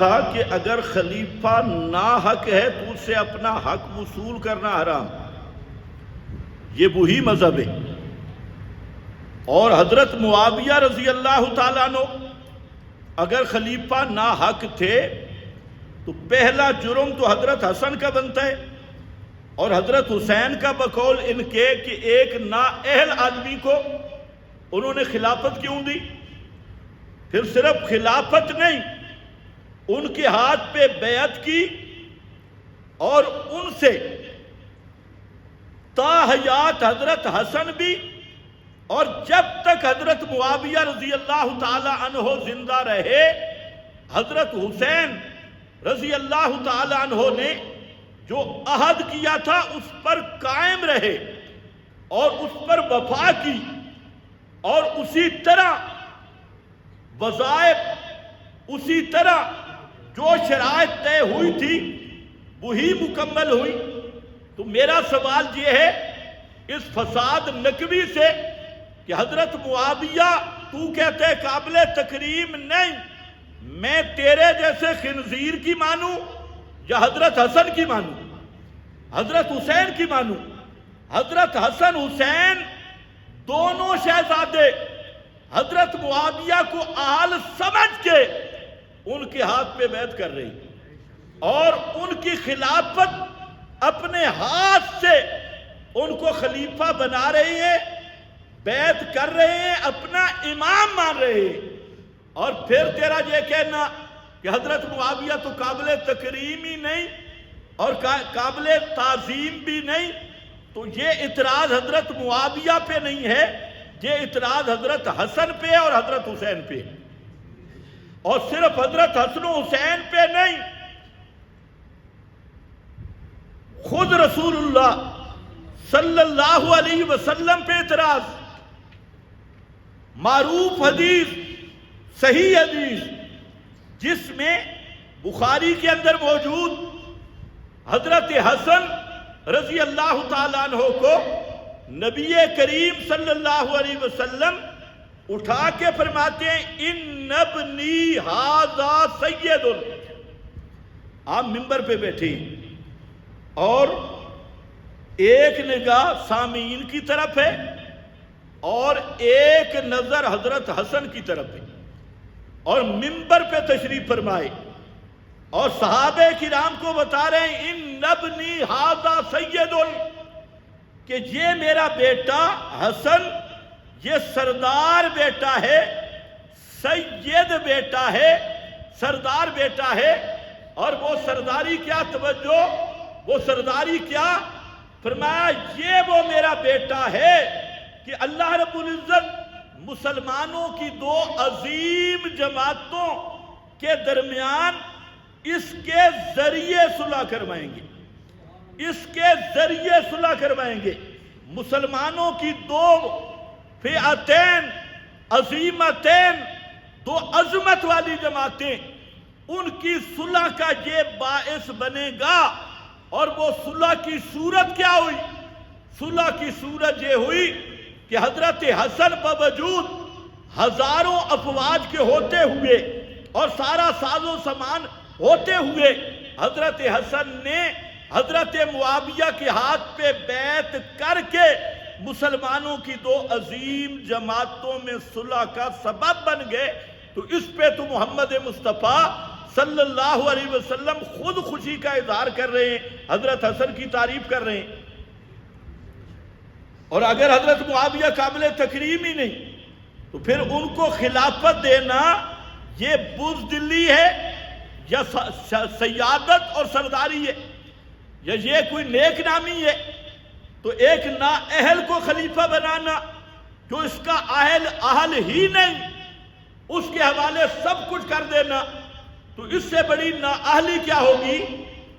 کہا کہ اگر خلیفہ ناحق ہے تو اس سے اپنا حق وصول کرنا حرام، یہ وہی مذہب ہے۔ اور حضرت معاویہ رضی اللہ تعالیٰ عنہ اگر خلیفہ ناحق تھے تو پہلا جرم تو حضرت حسن کا بنتا ہے، اور حضرت حسین کا بقول ان کے کہ ایک نااہل آدمی کو انہوں نے خلافت کیوں دی۔ پھر صرف خلافت نہیں، ان کے ہاتھ پہ بیعت کی، اور ان سے تا حیات حضرت حسن بھی، اور جب تک حضرت معاویہ رضی اللہ تعالی عنہ زندہ رہے حضرت حسین رضی اللہ تعالی عنہ نے جو عہد کیا تھا اس پر قائم رہے اور اس پر وفا کی، اور اسی طرح وظائف، اسی طرح جو شرائط طے ہوئی تھی وہی مکمل ہوئی۔ تو میرا سوال یہ ہے اس فساد نقوی سے کہ حضرت معاویہ تو کہتے ہیں قابل تکریم نہیں، میں تیرے جیسے خنزیر کی مانوں یا حضرت حسن کی مانوں، حضرت حسین کی مانوں؟ حضرت حسن حسین دونوں شہزادے حضرت معاویہ کو اہل سمجھ کے ان کے ہاتھ پہ بیعت کر رہی، اور ان کی خلافت اپنے ہاتھ سے ان کو خلیفہ بنا رہی ہے، بیعت کر رہے ہیں، اپنا امام مان رہے ہیں۔ اور پھر تیرا یہ کہنا کہ حضرت معاویہ تو قابل تکریم ہی نہیں اور قابل تعظیم بھی نہیں، تو یہ اعتراض حضرت معاویہ پہ نہیں ہے، یہ اعتراض حضرت حسن پہ اور حضرت حسین پہ، اور صرف حضرت حسن و حسین پہ نہیں، خود رسول اللہ صلی اللہ علیہ وسلم پہ اعتراض۔ معروف حدیث، صحیح حدیث جس میں بخاری کے اندر موجود حضرت حسن رضی اللہ تعالیٰ عنہ کو نبی کریم صلی اللہ علیہ وسلم اٹھا کے فرماتے ہیں ان ابنی ھذا سید۔ آپ منبر پہ بیٹھے اور ایک نگاہ سامعین کی طرف ہے اور ایک نظر حضرت حسن کی طرف ہے، اور منبر پہ تشریف فرمائے اور صحابہ کرام کو بتا رہے ہیں ان ابنی ھذا سید، کہ یہ میرا بیٹا حسن یہ سردار بیٹا ہے، سید بیٹا ہے، سردار بیٹا ہے۔ اور وہ سرداری کیا، توجہ، وہ سرداری کیا؟ فرمایا یہ وہ میرا بیٹا ہے کہ اللہ رب العزت مسلمانوں کی دو عظیم جماعتوں کے درمیان اس کے ذریعے صلح کروائیں گے، اس کے ذریعے صلح کروائیں گے۔ مسلمانوں کی دو فئتین عظیمتین، دو عظمت والی جماعتیں، ان کی صلح کا یہ باعث بنے گا۔ اور وہ صلح کی صورت کیا ہوئی؟ صلح کی صورت یہ ہوئی کہ حضرت حسن باوجود ہزاروں افواج کے ہوتے ہوئے اور سارا ساز و سامان ہوتے ہوئے حضرت حسن نے حضرت معاویہ کے ہاتھ پہ بیعت کر کے مسلمانوں کی دو عظیم جماعتوں میں صلح کا سبب بن گئے۔ تو اس پہ تو محمد مصطفیٰ صلی اللہ علیہ وسلم خود خوشی کا اظہار کر رہے ہیں، حضرت حسن کی تعریف کر رہے ہیں۔ اور اگر حضرت معاویہ قابل تکریم ہی نہیں تو پھر ان کو خلافت دینا یہ بزدلی ہے یا سیادت اور سرداری ہے، یا یہ کوئی نیک نامی ہے؟ تو ایک نااہل کو خلیفہ بنانا جو اس کا اہل ہی نہیں، اس کے حوالے سب کچھ کر دینا، تو اس سے بڑی نااہلی کیا ہوگی؟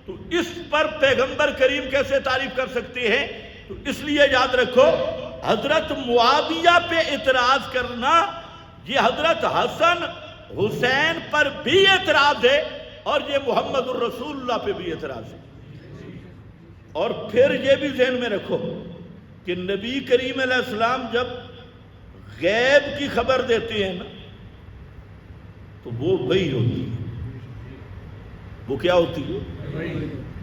تو اس پر پیغمبر کریم کیسے تعریف کر سکتے ہیں؟ تو اس لیے یاد رکھو حضرت معاویہ پہ اعتراض کرنا یہ حضرت حسن حسین پر بھی اعتراض ہے، اور یہ محمد الرسول اللہ پہ بھی اعتراض ہے۔ اور پھر یہ بھی ذہن میں رکھو کہ نبی کریم علیہ السلام جب غیب کی خبر دیتے ہیں نا تو وہ وحی ہوتی ہے، وہ کیا ہوتی ہے؟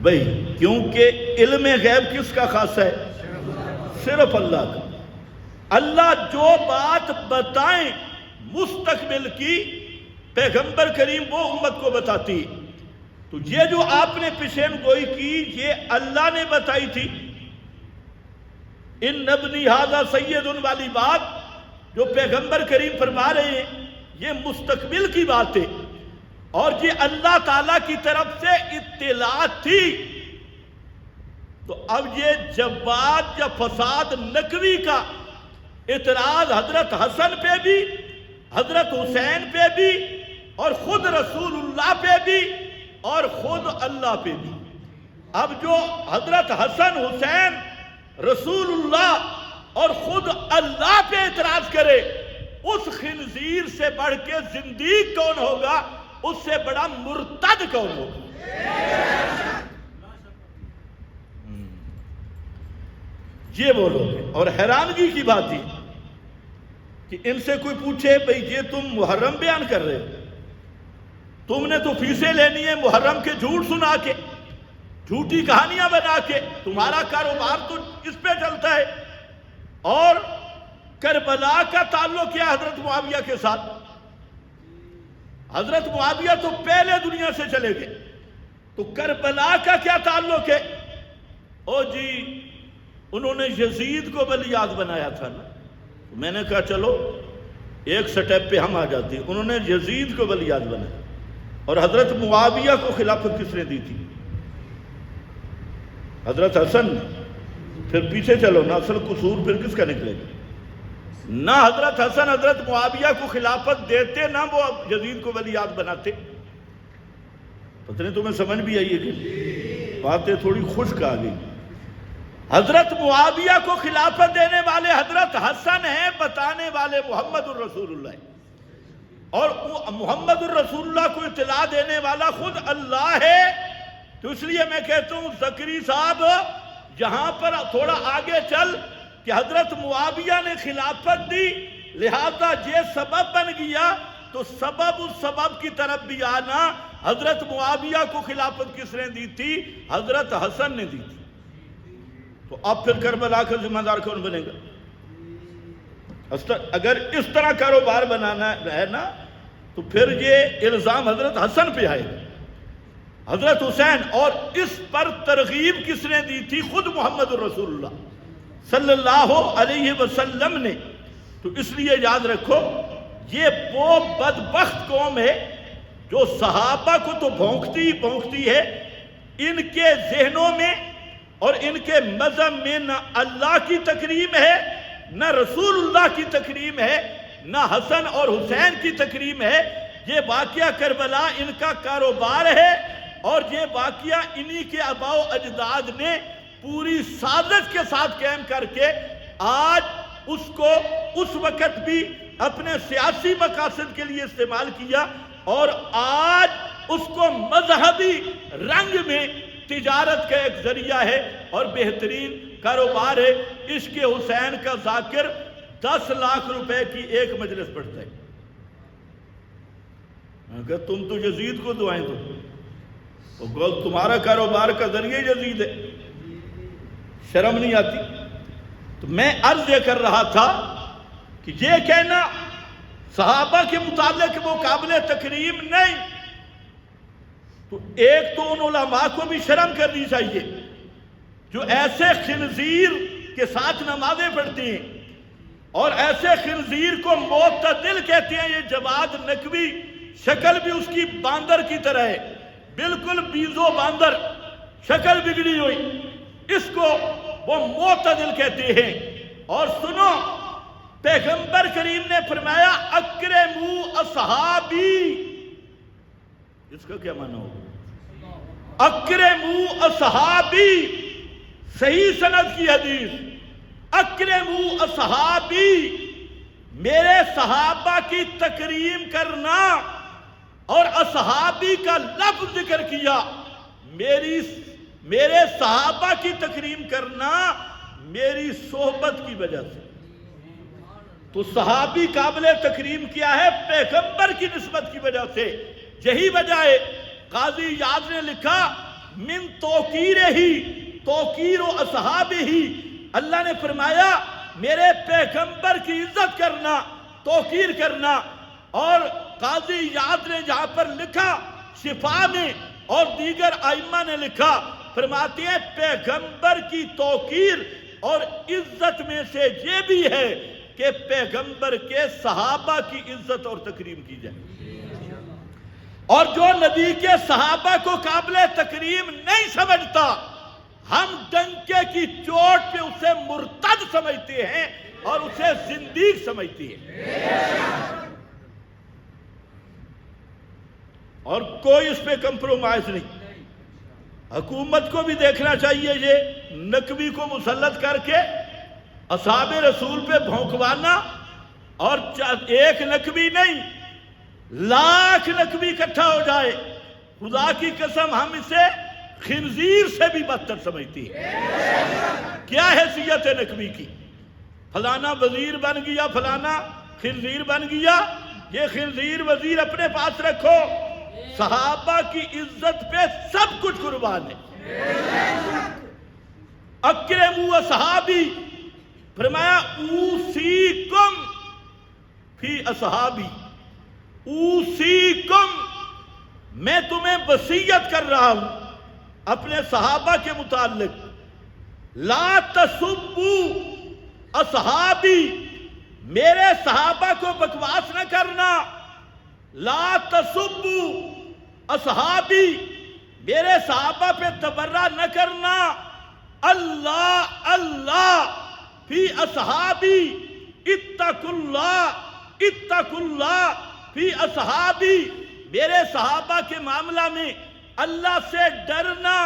وہی. کیونکہ علم غیب کس کا خاص ہے؟ صرف اللہ کا. اللہ جو بات بتائیں مستقبل کی، پیغمبر کریم وہ امت کو بتاتی. تو یہ جو آپ نے پیشین گوئی کی یہ اللہ نے بتائی تھی. ان ابنی ھذا سید والی بات جو پیغمبر کریم فرما رہے ہیں یہ مستقبل کی بات ہے، اور یہ اللہ تعالیٰ کی طرف سے اطلاعات تھی. تو اب یہ جواد یا فساد نقوی کا اعتراض حضرت حسن پہ بھی، حضرت حسین پہ بھی، اور خود رسول اللہ پہ بھی، اور خود اللہ پہ بھی. اب جو حضرت حسن حسین رسول اللہ اور خود اللہ پہ اعتراض کرے، اس خنزیر سے بڑھ کے زندیق کون ہوگا؟ اس سے بڑا مرتد کون ہوگا؟ یہ وہ لوگ ہیں. اور حیرانگی کی بات ہے کہ ان سے کوئی پوچھے بھئی یہ تم محرم بیان کر رہے ہو، تم نے تو فیسیں لینی ہے محرم کے جھوٹ سنا کے، جھوٹی کہانیاں بنا کے، تمہارا کاروبار تو اس پہ چلتا ہے. اور کربلا کا تعلق کیا حضرت معاویہ کے ساتھ؟ حضرت معاویہ تو پہلے دنیا سے چلے گئے، تو کربلا کا کیا تعلق ہے؟ او جی انہوں نے یزید کو ولیعہد بنایا تھا نا. میں نے کہا چلو ایک سٹیپ پہ ہم آ جاتے ہیں. انہوں نے یزید کو ولیعہد بنایا، اور حضرت معاویہ کو خلافت کس نے دی تھی؟ حضرت حسن نے. پھر پیچھے چلو نا، اصل قصور پھر کس کا نکلے گا؟ نہ حضرت حسن حضرت معاویہ کو خلافت دیتے، نہ وہ یزید کو ولیعہد بناتے. پتہ نہیں تمہیں سمجھ بھی آئی ہے کہ باتیں تھوڑی خشک آ گئی. حضرت معاویہ کو خلافت دینے والے حضرت حسن ہیں، بتانے والے محمد الرسول اللہ ہے، اور محمد الرسول اللہ کو اطلاع دینے والا خود اللہ ہے. تو اس لیے میں کہتا ہوں زکری صاحب یہاں پر تھوڑا آگے چل کہ حضرت معاویہ نے خلافت دی، لہذا یہ سبب بن گیا، تو سبب اس سبب کی طرف بھی آنا. حضرت معاویہ کو خلافت کس نے دی تھی؟ حضرت حسن نے دی تھی. تو اب پھر کربلا کا ذمہ دار کون بنے گا؟ اگر اس طرح کاروبار بنانا ہے نا تو پھر یہ الزام حضرت حسن پہ آئے گا، حضرت حسین. اور اس پر ترغیب کس نے دی تھی؟ خود محمد الرسول اللہ صلی اللہ علیہ وسلم نے. تو اس لیے یاد رکھو یہ وہ بدبخت قوم ہے جو صحابہ کو تو بھونکتی ہے. ان کے ذہنوں میں اور ان کے مذہب میں نہ اللہ کی تکریم ہے، نہ رسول اللہ کی تکریم ہے، نہ حسن اور حسین کی تکریم ہے. یہ واقعہ کربلا ان کا کاروبار ہے، اور یہ واقعہ انہی کے آباء و اجداد نے پوری سازش کے ساتھ قائم کر کے آج اس کو اس وقت بھی اپنے سیاسی مقاصد کے لیے استعمال کیا، اور آج اس کو مذہبی رنگ میں تجارت کا ایک ذریعہ ہے اور بہترین کاروبار ہے. عشق حسین کا ذاکر 10 لاکھ روپے کی ایک مجلس پڑھتا ہے. اگر تم تو یزید کو دعائیں دو، تمہارا کاروبار کا ذریعہ یزید ہے، شرم نہیں آتی؟ تو میں عرض یہ کر رہا تھا کہ یہ کہنا صحابہ کے متعلق وہ قابل تکریم نہیں. تو ایک تو ان علماء کو بھی شرم کرنی چاہیے جو ایسے خنزیر کے ساتھ نمازیں پڑھتی ہیں اور ایسے خنزیر کو معتدل کہتے ہیں. یہ جواد نقوی شکل بھی اس کی باندر کی طرح ہے، بالکل بیزو باندر، شکل بگڑی ہوئی، اس کو وہ معتدل کہتے ہیں. اور سنو پیغمبر کریم نے فرمایا اکرموا اصحابی. اس کا کیا معنی ہوگا؟ اکرموا اصحابی، صحیح سند کی حدیث، اکرموا اصحابی، میرے صحابہ کی تکریم کرنا. اور اصحابی کا لفظ ذکر کیا، میرے صحابہ کی تکریم کرنا میری صحبت کی وجہ سے. تو صحابی قابل تکریم کیا ہے؟ پیغمبر کی نسبت کی وجہ سے. یہی وجہ ہے قاضی یاد نے لکھا من توقیر ہی توقیر و اصحاب ہی، اللہ نے فرمایا میرے پیغمبر کی عزت کرنا، توقیر کرنا۔ اور قاضی یاد نے جہاں پر لکھا شفا میں اور دیگر ائمہ نے لکھا، فرماتے ہیں پیغمبر کی توقیر اور عزت میں سے یہ بھی ہے کہ پیغمبر کے صحابہ کی عزت اور تکریم کی جائے، اور جو نبی کے صحابہ کو قابل تکریم نہیں سمجھتا، ہم ڈنکے کی چوٹ پہ اسے مرتد سمجھتے ہیں اور اسے زندیق سمجھتے ہیں، اور کوئی اس پہ کمپرومائز نہیں۔ حکومت کو بھی دیکھنا چاہیے یہ نقوی کو مسلط کر کے اصحاب رسول پہ بھونکوانا، اور ایک نقوی نہیں لاکھ نقوی اکٹھا ہو جائے، خدا کی قسم ہم اسے خنزیر سے بھی بدتر سمجھتی ہے۔ کیا حیثیت ہے نقوی کی؟ فلانا وزیر بن گیا، فلانا خنزیر بن گیا، یہ خنزیر وزیر اپنے پاس رکھو، صحابہ کی عزت پہ سب کچھ قربان ہے۔ اکرموا اصحابی، فرمایا اوصیکم فی اصحابی، اوصیکم، میں تمہیں وصیت کر رہا ہوں اپنے صحابہ کے متعلق، لا تسبوا اصحابی، میرے صحابہ کو بکواس نہ کرنا، لا تسبوا اصحابی، میرے صحابہ پہ تبرہ نہ کرنا، اللہ اللہ فی اصحابی، اتقوا اللہ، اتقوا اللہ فی اصحابی، میرے صحابہ کے معاملہ میں اللہ سے ڈرنا،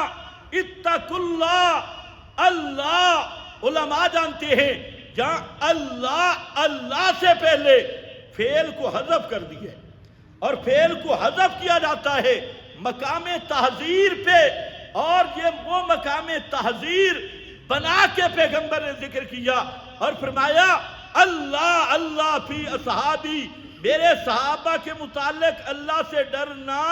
اتقوا اللہ، اللہ، علماء جانتے ہیں جہاں اللہ سے پہلے فعل کو حذف کر دیا ہے، اور فعل کو حذف کیا جاتا ہے مقام تحذیر پہ، اور یہ وہ مقام تحذیر بنا کے پیغمبر نے ذکر کیا اور فرمایا اللہ اللہ فی اصحابی، میرے صحابہ کے متعلق اللہ سے ڈرنا،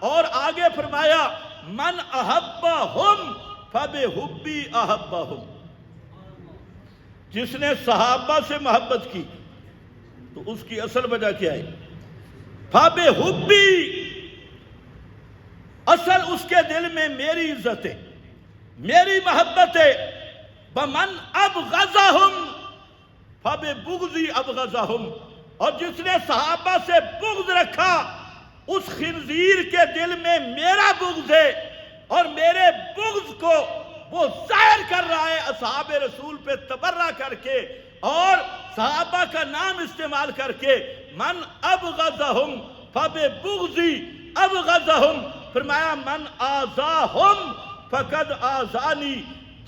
اور آگے فرمایا من احبہم فبحبی احبہم، جس نے صحابہ سے محبت کی تو اس کی اصل وجہ کیا ہے؟ فبحبی، اصل اس کے دل میں میری عزت ہے، میری محبت ہے، بمن ابغضہم فببغضی ابغضہم، اور جس نے صحابہ سے بغض رکھا اس خنزیر کے دل میں میرا بغض ہے، اور میرے بغض کو وہ ظاہر کر رہا ہے اصحاب رسول پہ تبرہ کر کے اور صحابہ کا نام استعمال کر کے، من ابغضہم فببغضی ابغضہم، فرمایا من آذاہم فقد آذانی،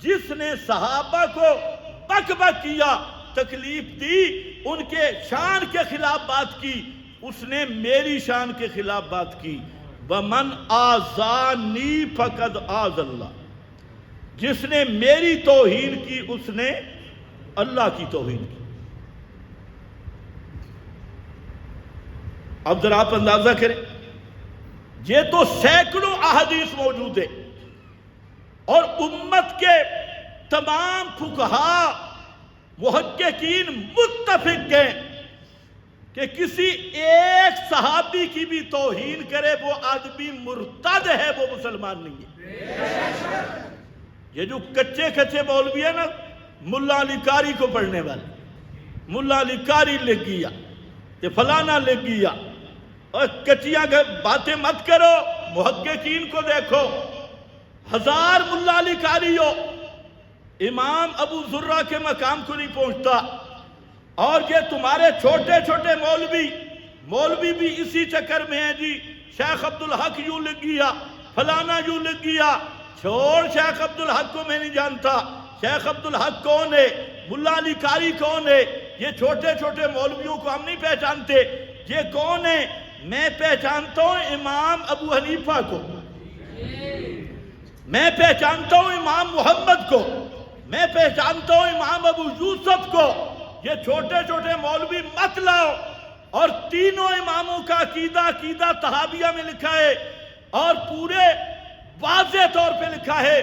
جس نے صحابہ کو بک بک کیا، تکلیف دی، ان کے شان کے خلاف بات کی، اس نے میری شان کے خلاف بات کی، وَمَنْ آذانی فقد آذ اللہ، جس نے میری توہین کی اس نے اللہ کی توہین کی۔ اب ذرا آپ اندازہ کریں، یہ تو سینکڑوں احادیث موجود ہے، اور امت کے تمام فقہاء محققین متفق ہیں کہ کسی ایک صحابی کی بھی توہین کرے وہ آدمی مرتد ہے، وہ مسلمان نہیں ہے۔ یہ جو کچے کچے مولوی ہے نا، ملا علی قاری کو پڑھنے والے، ملا علی قاری لکھ گیا کہ فلانا لکھ گیا، اور کچیاں باتیں مت کرو، محققین کو دیکھو، ہزار ملا علی قاری ہو، امام ابو ذرہ کے مقام کو نہیں پہنچتا، اور یہ تمہارے چھوٹے چھوٹے مولوی بھی اسی چکر میں ہیں جی، شیخ عبدالحق یوں لکھ گیا، فلانا یوں لکھ گیا، چھوڑ شیخ عبدالحق کو میں نہیں جانتا، شیخ عبدالحق کون ہے، ملا علی قاری کون ہے، یہ چھوٹے چھوٹے مولویوں کو ہم نہیں پہچانتے، یہ کون ہے؟ میں پہچانتا ہوں امام ابو حنیفہ کو، میں پہچانتا ہوں امام محمد کو، میں پہچانتا ہوں امام ابو یوسف کو، یہ چھوٹے چھوٹے مولوی مت لاؤ۔ اور تینوں اماموں کا عقیدہ طحاویہ میں لکھا ہے، اور پورے واضح طور پہ لکھا ہے،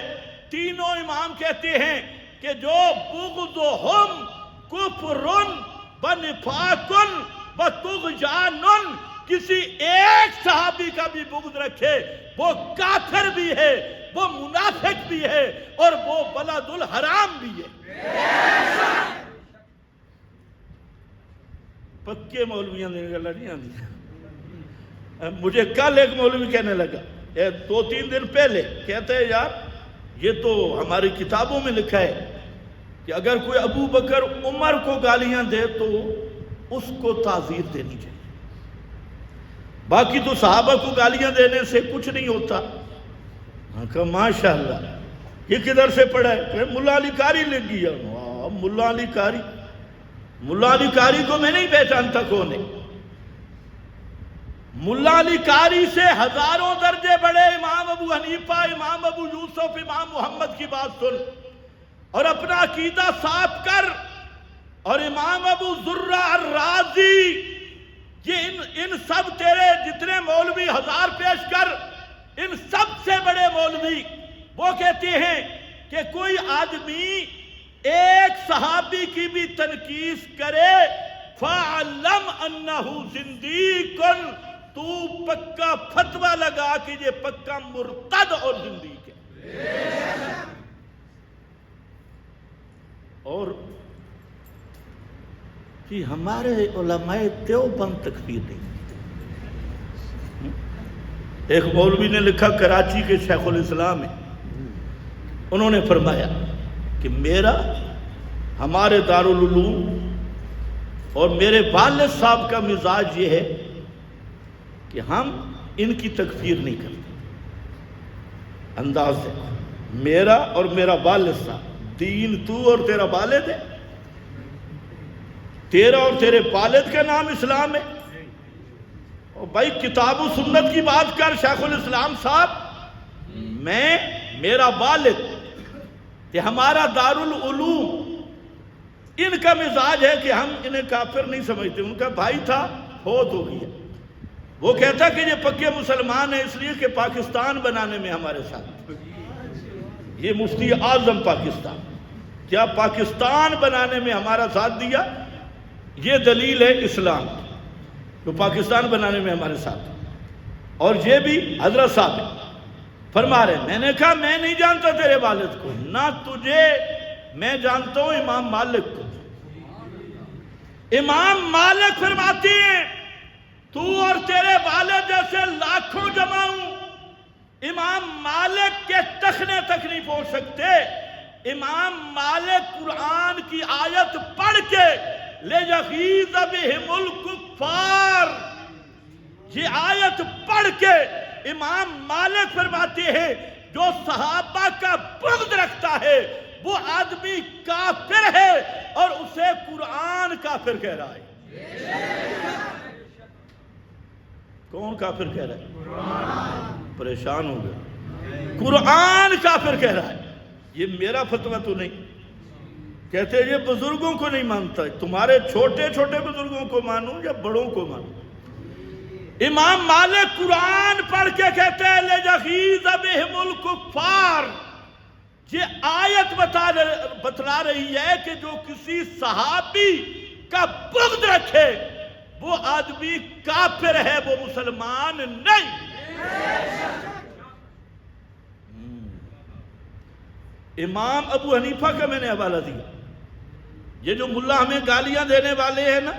تینوں امام کہتے ہیں کہ جو بغضہم کفر و نفاق و طغیان، کسی ایک صحابی کا بھی بغض رکھے وہ کافر بھی ہے، وہ منافق بھی ہے، اور وہ بلد الحرام بھی ہے۔ پکے مولویاں نے گلا نہیں آتی۔ مجھے کل ایک مولوی کہنے لگا 2-3 دن پہلے، کہتے ہیں یار یہ تو ہماری کتابوں میں لکھا ہے کہ اگر کوئی ابو بکر عمر کو گالیاں دے تو اس کو تعزیر دینی چاہیے، باقی تو صحابہ کو گالیاں دینے سے کچھ نہیں ہوتا۔ میں کہا ماشاءاللہ، یہ کدھر سے پڑھا ہے؟ کہ ملا علی قاری لکھ گیا۔ ملا علی قاری، ملا علی قاری کو میں نہیں پہچانتا کون ہے۔ ملا علی قاری سے ہزاروں درجے بڑے امام ابو حنیفہ، امام ابو یوسف، امام محمد کی بات سن اور اپنا عقیدہ صاف کر، اور امام ابو زرع الرازی، یہ ان سب تیرے جتنے مولوی ہزار پیش کر، ان سب سے بڑے مولوی وہ کہتے ہیں کہ کوئی آدمی ایک صحابی کی بھی تنقیص کرے فَعَلَّمْ أَنَّهُ زِنْدِيقٌ، تو پکا فتوہ لگا کہ یہ پکا مرتد اور زندیق ہے۔ اور کہ ہمارے علماء دیوبند تکفیر نہیں۔ ایک مولوی نے لکھا، کراچی کے شیخ الاسلام ہے، انہوں نے فرمایا کہ ہمارے دارالعلوم اور میرے والد صاحب کا مزاج یہ ہے کہ ہم ان کی تکفیر نہیں کرتے۔ انداز دیکھو، میرا اور میرا والد صاحب، دین تو اور تیرا والد ہے، تیرا اور تیرے والد کا نام اسلام ہے۔ اور بھائی کتاب و سنت کی بات کر شیخ الاسلام صاحب، میرا والد کہ ہمارا دارالعلوم، ان کا مزاج ہے کہ ہم انہیں کافر نہیں سمجھتے۔ ان کا بھائی تھا، فوت ہو گیا، وہ کہتا کہ یہ پکے مسلمان ہیں اس لیے کہ پاکستان بنانے میں ہمارے ساتھ، یہ مفتی اعظم پاکستان، کیا پاکستان بنانے میں ہمارا ساتھ دیا، یہ دلیل ہے اسلام، جو پاکستان بنانے میں ہمارے ساتھ۔ اور یہ بھی حضرت صاحب فرما رہے، میں نے کہا میں نہیں جانتا تیرے والد کو، نہ تجھے، میں جانتا ہوں امام مالک کو۔ امام مالک فرماتے ہیں تو اور تیرے والد جیسے لاکھوں جمع ہوں، امام مالک کے تخنے تک نہیں پہنچ سکتے۔ امام مالک قرآن کی آیت پڑھ کے لِيَغِيظَ بِهِمُ الْكُفَّارِ، یہ آیت پڑھ کے امام مالک فرماتے ہیں جو صحابہ کا بغض رکھتا ہے وہ آدمی کافر ہے، اور اسے قرآن کافر کہہ رہا ہے۔ کون کافر کہہ رہا ہے؟ قرآن۔ پریشان ہو گئے، قرآن کافر کہہ رہا ہے۔ یہ میرا فتویٰ تو نہیں، کہتے ہیں یہ بزرگوں کو نہیں مانتا، تمہارے چھوٹے چھوٹے بزرگوں کو مانوں یا بڑوں کو مانوں؟ امام مالک قرآن پڑھ کے کہتے ہیں لِيَغِيظَ بِهِمُ الْكُفَّارِ، یہ آیت بتلا رہی ہے کہ جو کسی صحابی کا بغض رکھے وہ آدمی کافر ہے، وہ مسلمان نہیں۔ امام ابو حنیفہ کا میں نے حوالہ دیا۔ یہ جو ملا ہمیں گالیاں دینے والے ہیں نا،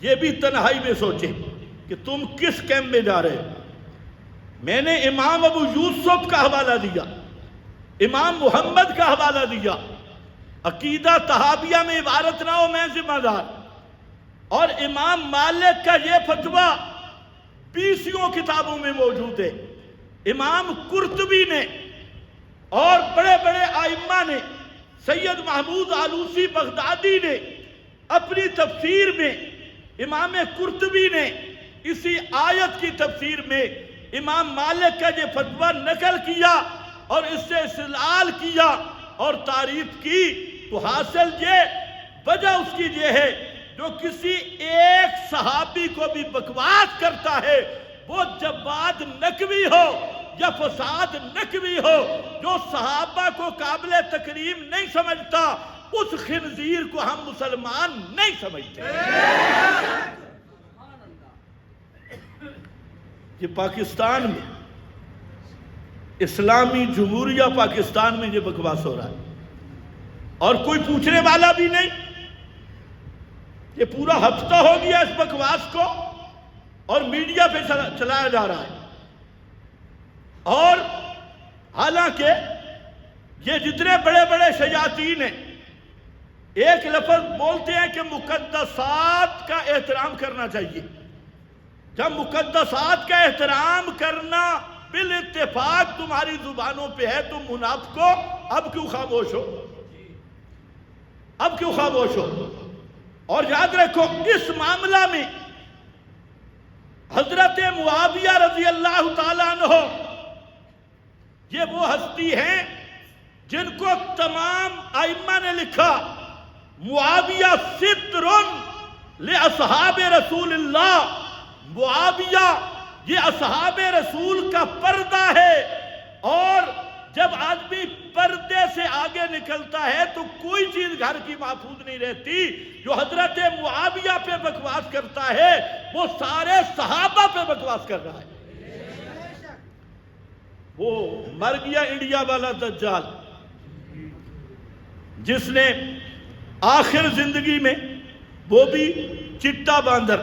یہ بھی تنہائی میں سوچیں کہ تم کس کیمپ میں جا رہے ہو۔ میں نے امام ابو یوسف کا حوالہ دیا، امام محمد کا حوالہ دیا۔ عقیدہ طحاویہ میں عبارت نہ ہو میں ذمہ دار۔ اور امام مالک کا یہ فتویٰ 20 کتابوں میں موجود ہے۔ امام قرطبی نے اور بڑے بڑے ائمہ نے، سید محمود آلوسی بغدادی نے اپنی تفسیر میں، امام قرطبی نے اسی آیت کی تفسیر میں امام مالک کا یہ فتویٰ نقل کیا اور اس سے استدلال کیا اور تعریف کی۔ تو حاصل یہ وجہ اس کی یہ ہے جو کسی ایک صحابی کو بھی بکواس کرتا ہے وہ جواد نقوی ہو یا فساد نقوی ہو جو صحابہ کو قابل تکریم نہیں سمجھتا، اس خنزیر کو ہم مسلمان نہیں سمجھتے۔ یہ پاکستان میں، اسلامی جمہوریہ پاکستان میں یہ بکواس ہو رہا ہے اور کوئی پوچھنے والا بھی نہیں۔ یہ پورا ہفتہ ہو گیا اس بکواس کو اور میڈیا پہ چلایا جا رہا ہے، اور حالانکہ یہ جتنے بڑے بڑے شیاطین ہیں ایک لفظ بولتے ہیں کہ مقدسات کا احترام کرنا چاہیے۔ جب مقدسات کا احترام کرنا بالاتفاق تمہاری زبانوں پہ ہے، تم منافقو اب کیوں خاموش ہو؟ اب کیوں خاموش ہو؟ اور یاد رکھو اس معاملہ میں حضرت معاویہ رضی اللہ تعالیٰ عنہ یہ وہ ہستی ہیں جن کو تمام ائمہ نے لکھا معاویہ ستر لأصحاب رسول اللہ، معاویہ یہ اصحاب رسول کا پردہ ہے، اور جب آدمی پردے سے آگے نکلتا ہے تو کوئی چیز گھر کی محفوظ نہیں رہتی۔ جو حضرت معاویہ پہ بکواس کرتا ہے وہ سارے صحابہ پہ بکواس کر رہا ہے۔ وہ مر گیا انڈیا والا دجال جس نے آخر زندگی میں، وہ بھی چٹا باندر،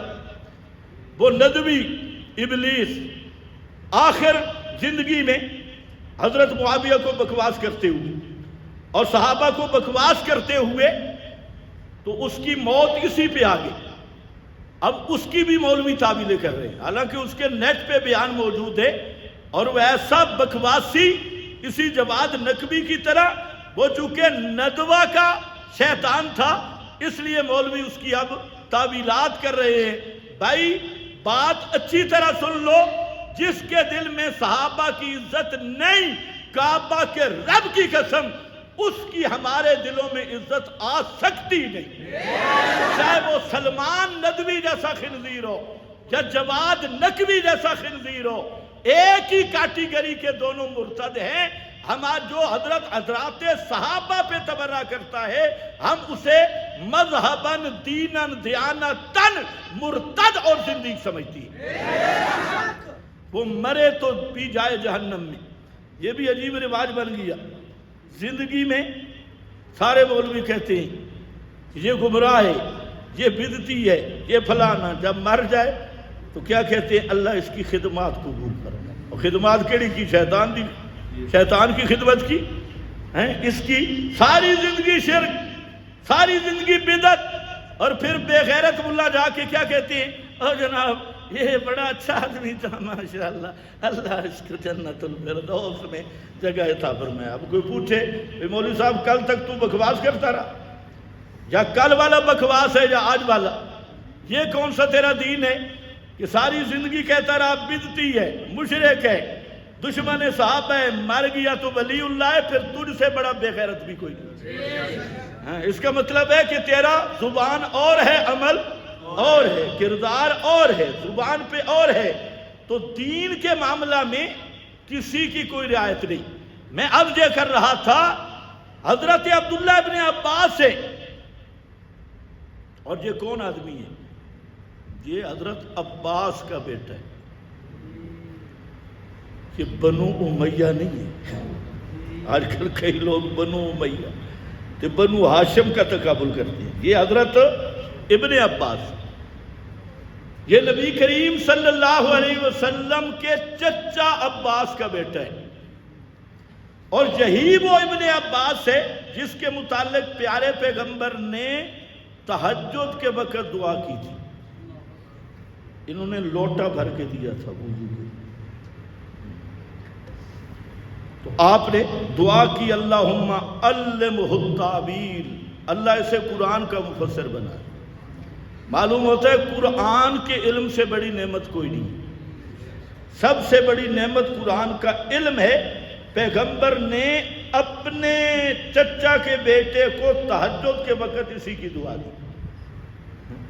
وہ ندوی ابلیس، آخر زندگی میں حضرت معاویہ کو بکواس کرتے ہوئے اور صحابہ کو بکواس کرتے ہوئے تو اس کی موت اسی پہ آ گئی۔ اب اس کی بھی مولوی تعویلیں کر رہے ہیں، حالانکہ اس کے نیٹ پہ بیان موجود ہے، اور وہ ایسا بکواسی اسی جواد نقوی کی طرح، وہ چونکہ ندوہ کا شیطان تھا اس لیے مولوی اس کی اب تعویلات کر رہے ہیں۔ بھائی بات اچھی طرح سن لو، جس کے دل میں صحابہ کی عزت نہیں، کعبہ کے رب کی قسم اس کی ہمارے دلوں میں عزت آ سکتی نہیں، چاہے وہ سلمان ندوی جیسا خنزیر ہو یا جواد نقوی جیسا خنزیر ہو، ایک ہی کیٹیگری کے دونوں مرتد ہیں۔ جو حضرات صحابہ پہ تبرہ کرتا ہے ہم اسے مذہباً دیناً دیانتاً مرتد اور زندگی سمجھتی ہے۔ وہ مرے تو پی جائے جہنم میں۔ یہ بھی عجیب رواج بن گیا، زندگی میں سارے مولوی کہتے ہیں یہ گمراہ ہے، یہ بدعتی ہے، یہ فلانا، جب مر جائے تو کیا کہتے ہیں؟ اللہ اس کی خدمات قبول کرنا۔ اور خدمات کیڑی کی؟ شیطان کی خدمت کی ہیں؟ اس کی ساری زندگی شرک، ساری زندگی بدعت، اور پھر بے غیرت ملا جا کے کیا کہتے ہیں؟ او جناب یہ بڑا اچھا آدمی تھا ماشاءاللہ، اللہ اس کو جنت الفردوس میں جگہ عطا فرمائے۔ اب کوئی پوچھے مولوی صاحب کل تک تو بکواس کرتا رہا، یا کل والا بکواس ہے یا آج والا؟ یہ کون سا تیرا دین ہے کہ ساری زندگی کہتا رہا بدعتی ہے، مشرک ہے، دشمن صحابہ ہے، مر گیا تو ولی اللہ ہے، پھر تجھ سے بڑا بے غیرت بھی کوئی نہیں۔ اس کا مطلب ہے کہ تیرا زبان اور ہے، عمل اور ہے، کردار اور ہے، زبان پہ اور ہے، تو دین کے معاملہ میں کسی کی کوئی رعایت نہیں۔ میں اب یہ کر رہا تھا حضرت عبداللہ ابن عباس سے، اور یہ کون آدمی ہے؟ یہ حضرت عباس کا بیٹا ہے، یہ بنو امیہ نہیں ہے۔ آج کل کئی لوگ بنو امیہ تو بنو ہاشم کا تقابل کرتے ہیں۔ یہ حضرت ابن عباس، یہ نبی کریم صلی اللہ علیہ وسلم کے چچا عباس کا بیٹا ہے، اور یہی وہ ابن عباس ہے جس کے متعلق پیارے پیغمبر نے تہجد کے وقت دعا کی تھی۔ انہوں نے لوٹا بھر کے دیا تھا وضو کو، تو آپ نے دعا کی اللہم علمہ التعبیر، اللہ اسے قرآن کا مفسر بنا۔ معلوم ہوتا ہے قرآن کے علم سے بڑی نعمت کوئی نہیں، سب سے بڑی نعمت قرآن کا علم ہے۔ پیغمبر نے اپنے چچا کے بیٹے کو تہجد کے وقت اسی کی دعا دی۔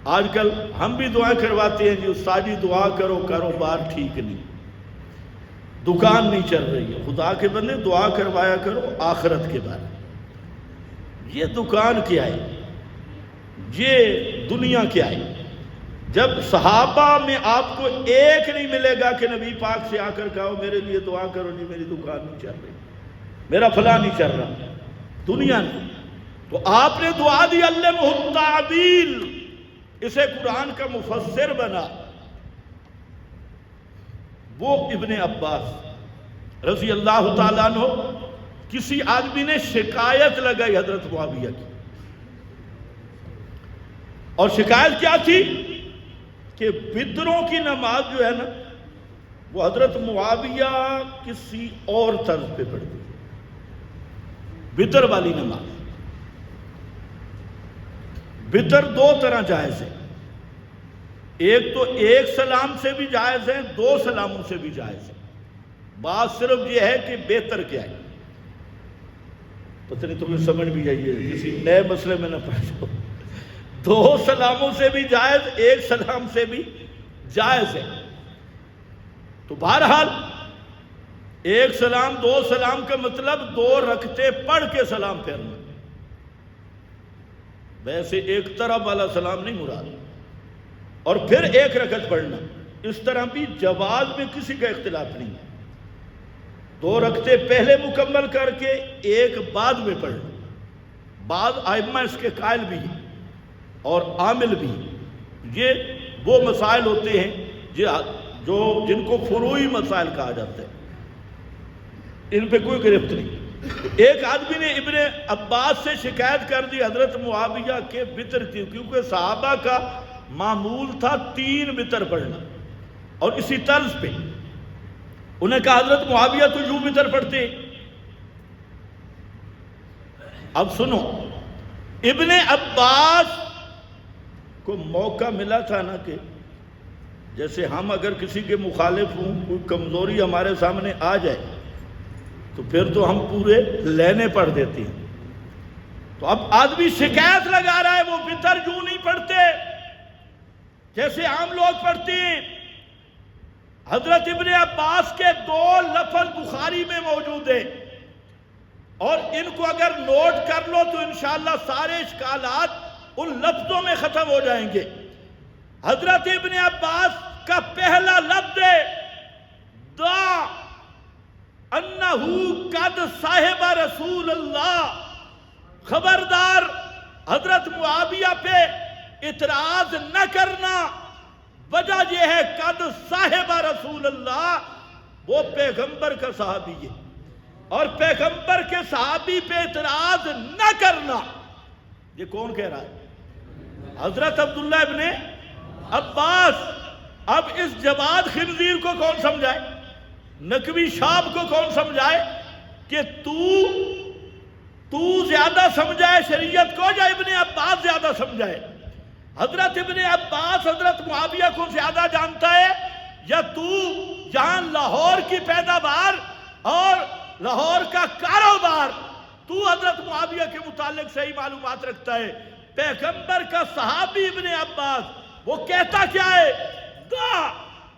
آج کل ہم بھی دعائیں کرواتے ہیں جی استادی دعا کرو کاروبار ٹھیک نہیں، دکان نہیں چل رہی ہے، خدا کے بندے دعا کروایا کرو آخرت کے بارے میں۔ یہ دکان کیا ہے، یہ دنیا کیا ہے؟ جب صحابہ میں آپ کو ایک نہیں ملے گا کہ نبی پاک سے آ کر کہو میرے لیے دعا کرو جی میری دکان نہیں چل رہی، میرا فلاں نہیں چل رہا، دنیا نہیں، تو آپ نے دعا دی علمہ التعویل، اسے قرآن کا مفسر بنا۔ وہ ابن عباس رضی اللہ تعالیٰ عنہ، کسی آدمی نے شکایت لگائی حضرت معاویہ کی، اور شکایت کیا تھی کہ وتروں کی نماز جو ہے نا وہ حضرت معاویہ کسی اور طرز پہ پڑھتی، وتر والی نماز۔ وتر دو طرح جائز ہے، ایک تو ایک سلام سے بھی جائز ہے، دو سلاموں سے بھی جائز ہے۔ بات صرف یہ ہے کہ بہتر کیا ہے، پتہ نہیں تمہیں سمجھ بھی آئیے، کسی نئے مسئلے میں نہ پڑ جاؤ۔ دو سلاموں سے بھی جائز، ایک سلام سے بھی جائز ہے۔ تو بہرحال ایک سلام دو سلام کا مطلب دو رکعتیں پڑھ کے سلام پھیرنا، ویسے ایک طرف والا سلام نہیں مراد، اور پھر ایک رکعت پڑھنا، اس طرح بھی جواز میں کسی کا اختلاف نہیں ہے۔ دو رکعتیں پہلے مکمل کر کے ایک بعد میں پڑھنا، بعض ائمہ اس کے قائل بھی ہیں اور عامل بھی۔ یہ وہ مسائل ہوتے ہیں جو جن کو فروعی مسائل کہا جاتا ہے، ان پہ کوئی گرفت نہیں۔ ایک آدمی نے ابن عباس سے شکایت کر دی حضرت معاویہ کے وتر کی، کیونکہ صحابہ کا معمول تھا 3 وتر پڑھنا، اور اسی طرز پہ انہیں کہا حضرت معاویہ تو یوں وتر پڑھتے۔ اب سنو، ابن عباس کو موقع ملا تھا نا کہ جیسے ہم اگر کسی کے مخالف ہوں، کوئی کمزوری ہمارے سامنے آ جائے تو پھر تو ہم پورے لینے پڑھ دیتے ہیں۔ تو اب آدمی شکایت لگا رہا ہے وہ وتر یوں نہیں پڑھتے جیسے عام لوگ پڑھتے ہیں۔ حضرت ابن عباس کے 2 لفظ بخاری میں موجود ہیں، اور ان کو اگر نوٹ کر لو تو انشاءاللہ سارے اشکالات ان لفظوں میں ختم ہو جائیں گے۔ حضرت ابن عباس کا پہلا لفظ ہے دا انہو قد صاحب رسول اللہ، خبردار حضرت معاویہ پہ اعتراض نہ کرنا، وجہ یہ ہے قد صاحب رسول اللہ، وہ پیغمبر کا صحابی ہے، اور پیغمبر کے صحابی پہ اعتراض نہ کرنا، یہ کون کہہ رہا ہے؟ حضرت عبداللہ ابن عباس۔ اب اس جواد خنزیر کو کون سمجھائے، نقوی شاب کو کون سمجھائے کہ تو زیادہ سمجھائے شریعت کو یا ابن عباس زیادہ سمجھائے؟ حضرت ابن عباس حضرت معاویہ کو زیادہ جانتا ہے، یا تو جہاں لاہور کی پیداوار اور لاہور کا کاروبار تو حضرت معاویہ کے متعلق صحیح معلومات رکھتا ہے؟ پیغمبر کا صحابی ابن عباس وہ کہتا کیا ہے؟ دا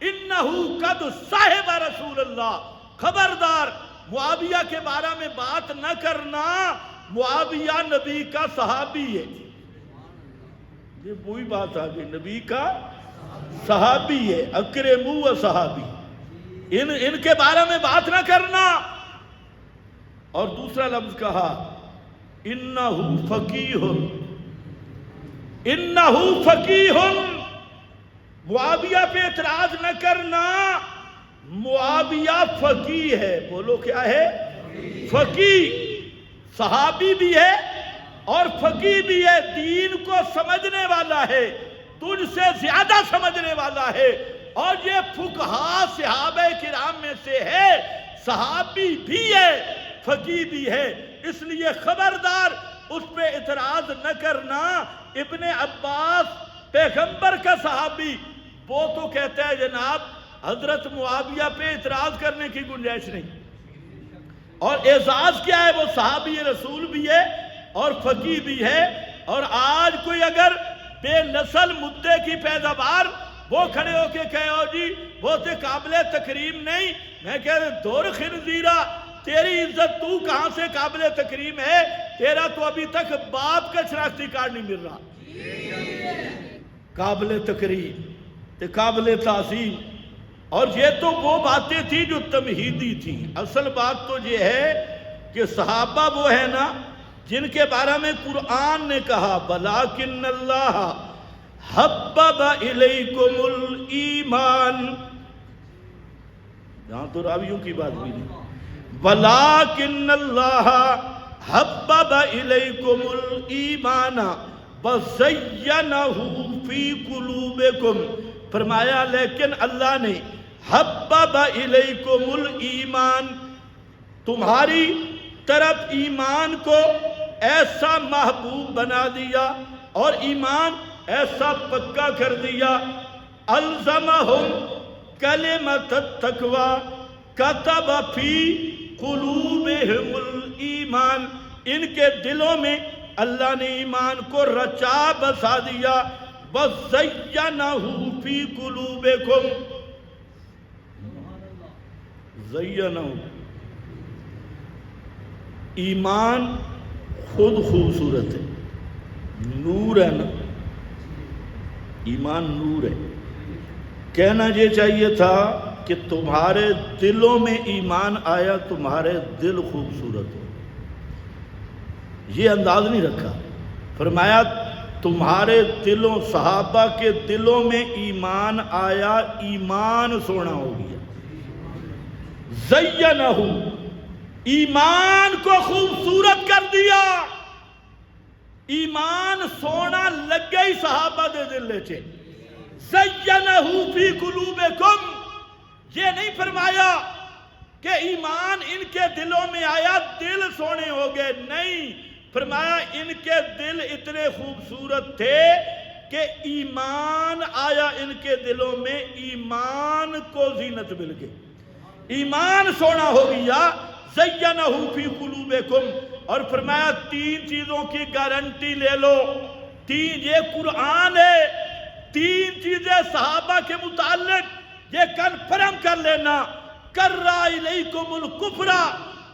انہو قد صاحب رسول اللہ، خبردار معاویہ کے بارے میں بات نہ کرنا، معاویہ نبی کا صحابی ہے۔ یہ وہی بات آ گئی، نبی کا صحابی ہے، اکرمو و صحابی، ان کے بارے میں بات نہ کرنا۔ اور دوسرا لفظ کہا انہو فقیہ، انہو فقیہ، معاویہ پہ اعتراض نہ کرنا، معاویہ فقیہ ہے۔ بولو کیا ہے؟ فقیہ، صحابی بھی ہے اور فقیہ بھی ہے، دین کو سمجھنے والا ہے، تجھ سے زیادہ سمجھنے والا ہے، اور یہ فقہا صحابہ کرام میں سے ہے، صحابی بھی ہے فقیہ بھی ہے، اس لیے خبردار اس پہ اعتراض نہ کرنا۔ ابن عباس پیغمبر کا صحابی، وہ تو کہتا ہے جناب حضرت معاویہ پہ اعتراض کرنے کی گنجائش نہیں، اور اعزاز کیا ہے؟ وہ صحابی رسول بھی ہے اور فقیہ بھی ہے۔ اور آج کوئی اگر بے نسل مدعے کی پیداوار، وہ کھڑے ہو کے کہے ہو جی وہ تے قابل تکریم نہیں. میں کہہ رہا دور خنزیرہ، تیری عزت تو کہاں سے قابل تکریم ہے؟ تیرا تو ابھی تک باپ کا شناختی کارڈ نہیں مل رہا. قابل تکریم تے قابل تعظیم. اور یہ تو وہ باتیں تھی جو تمہیدی تھی. اصل بات تو یہ ہے کہ صحابہ وہ ہے نا جن کے بارے میں قرآن نے کہا وَلَٰكِنَّ اللَّهَ حَبَّبَ إِلَيْكُمُ الْإِيمَانَ. یہاں تو راویوں کی بات بھی نہیں. وَلَٰكِنَّ اللَّهَ حَبَّبَ إِلَيْكُمُ الْإِيمَانَ وَزَيَّنَهُ فِي قُلُوبِكُمْ. فرمایا لیکن اللہ نے حبب الیکم الایمان، تمہاری طرف ایمان کو ایسا محبوب بنا دیا اور ایمان ایسا پکا کر دیا. الزمہم کلمۃ التقوی کتب فی قلوبہم الایمان. ان کے دلوں میں اللہ نے ایمان کو رچا بسا دیا. وَزَيَّنَهُ فِي قُلُوبِكُمْ. زینہو، ایمان خود خوبصورت ہے، نور ہے نا، ایمان نور ہے. کہنا یہ چاہیے تھا کہ تمہارے دلوں میں ایمان آیا، تمہارے دل خوبصورت ہو. یہ انداز نہیں رکھا. فرمایا تمہارے دلوں، صحابہ کے دلوں میں ایمان آیا، ایمان سونا ہو گیا. زینہ، ایمان کو خوبصورت کر دیا. ایمان سونا لگ گئی صحابہ دے دل چے. زینہ فی قلوبکم. یہ نہیں فرمایا کہ ایمان ان کے دلوں میں آیا دل سونے ہو گئے، نہیں. فرمایا ان کے دل اتنے خوبصورت تھے کہ ایمان آیا ان کے دلوں میں، ایمان کو زینت مل گئی، ایمان سونا ہو گیا. زینہ فی قلوبکم. اور فرمایا 3 چیزوں کی گارنٹی لے لو. 3، یہ قرآن ہے. 3 چیزیں صحابہ کے متعلق یہ کنفرم کر لینا. کرّا الیکم الکفر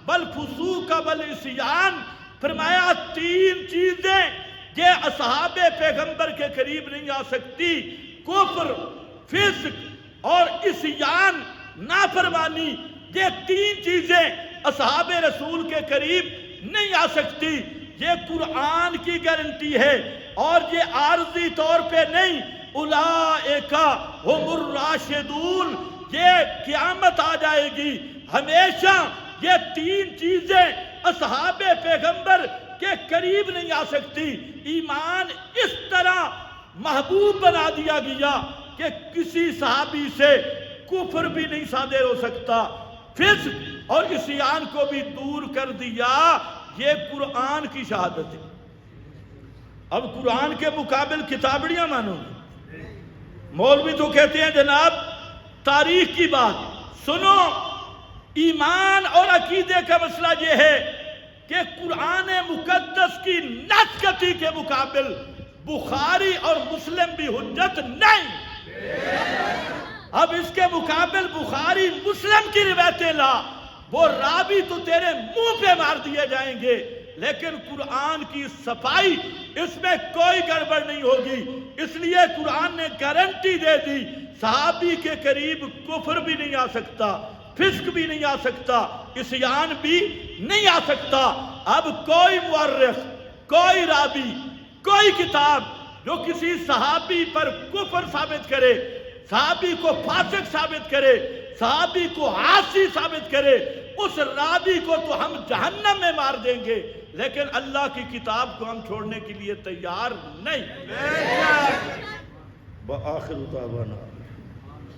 والفسوق والعصیان. فرمایا 3 چیزیں یہ اصحاب پیغمبر کے قریب نہیں آ سکتی. کفر، فسق اور عصیان، نافرمانی. یہ 3 چیزیں اصحاب رسول کے قریب نہیں آ سکتی. یہ قرآن کی گارنٹی ہے اور یہ عارضی طور پہ نہیں. اولئک ھم الراشدون. یہ قیامت آ جائے گی ہمیشہ یہ 3 چیزیں اصحاب پیغمبر کے قریب نہیں آ سکتی. ایمان اس طرح محبوب بنا دیا گیا کہ کسی صحابی سے کفر بھی نہیں صادر ہو سکتا، فسق اور عصیان کو بھی دور کر دیا. یہ قرآن کی شہادت ہے. اب قرآن کے مقابل کتابڑیاں مانو گے. مولوی تو کہتے ہیں جناب تاریخ کی بات سنو. ایمان اور عقیدے کا مسئلہ یہ ہے کہ قرآن مقدس کی نسختی کے مقابل بخاری اور مسلم بھی حجت نہیں. اب اس کے مقابل بخاری مسلم کی روایتیں لا، وہ راوی تو تیرے منہ پہ مار دیے جائیں گے، لیکن قرآن کی صفائی اس میں کوئی گڑبڑ نہیں ہوگی. اس لیے قرآن نے گارنٹی دے دی صحابی کے قریب کفر بھی نہیں آ سکتا، فسق بھی نہیں آ سکتا، عصیان بھی نہیں آ سکتا. اب کوئی مورخ، کوئی راوی، کوئی کتاب جو کسی صحابی پر کفر ثابت کرے، صحابی کو فاسق ثابت کرے، صحابی کو عاصی ثابت کرے، اس راوی کو تو ہم جہنم میں مار دیں گے، لیکن اللہ کی کتاب کو ہم چھوڑنے کے لیے تیار نہیں. وآخر دعوانا